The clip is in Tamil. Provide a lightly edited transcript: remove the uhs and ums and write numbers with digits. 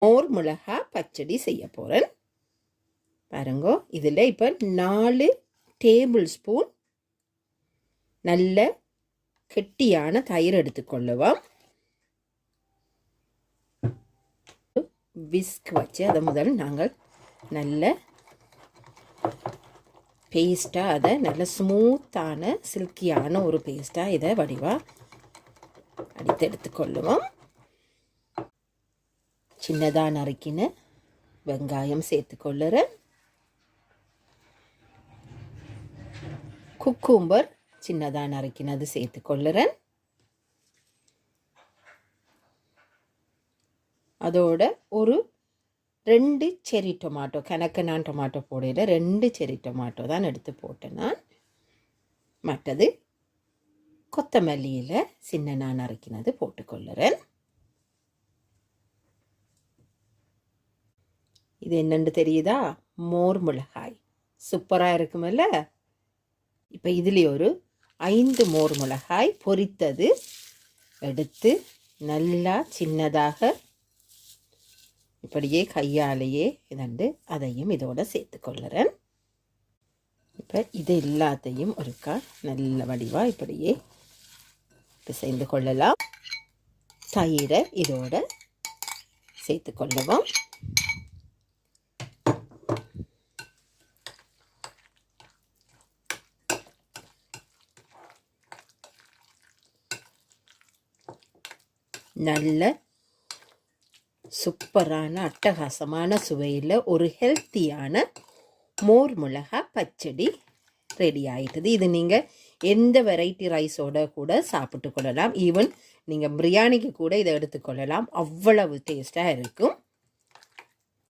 மோர் மிளகாய் பச்சடி செய்ய போகிறேன். பாருங்கோ, இதில் இப்போ 4 டேபிள் ஸ்பூன் நல்ல கெட்டியான தயிர் எடுத்துக்கொள்ளுவோம். விஸ்க் வச்சு அதை முதல் நாங்கள் நல்ல பேஸ்ட்டாக, அதை நல்ல ஸ்மூத்தான சில்கியான ஒரு பேஸ்ட்டாக இதை வடிவாக அடித்து எடுத்துக்கொள்ளுவோம். சின்னதாக நறுக்கின வெங்காயம் சேர்த்துக்கொள்ளுறேன். குக்கும்பர் சின்னதாக நறுக்கினது சேர்த்துக்கொள்ளுறேன். அதோட ஒரு 2 செரி டொமாட்டோ, கணக்கு நான் டொமாட்டோ போடையில் 2 செரி டொமாட்டோ தான் எடுத்து போட்டேன் நான். மற்றது கொத்தமல்லியில் சின்ன நான் நறுக்கினது போட்டுக்கொள்ளுறேன். இது என்னென்னு தெரியுதா? மோர் மிளகாய் சூப்பராக இருக்குமில்ல. இப்போ இதில் ஒரு 5 மோர் மிளகாய் பொரித்தது எடுத்து நல்லா சின்னதாக இப்படியே கையாலேயே இதண்டு அதையும் இதோட சேர்த்துக்கொள்ளுறேன். இப்போ இது எல்லாத்தையும் ஒருக்கா நல்ல வடிவாக இப்படியே பிசைந்து கொள்ளலாம். தயிரை இதோட சேர்த்துக்கொள்ளுவோம். நல்ல சூப்பரான அட்டகாசமான சுவையில் ஒரு ஹெல்த்தியான மோர் மிளகாய் பச்சடி ரெடி ஆகிட்டுது. இது நீங்கள் எந்த வெரைட்டி ரைஸோட கூட சாப்பிட்டு கொள்ளலாம். ஈவன் நீங்கள் பிரியாணிக்கு கூட இதை எடுத்துக்கொள்ளலாம். அவ்வளவு டேஸ்ட்டாக இருக்கும்.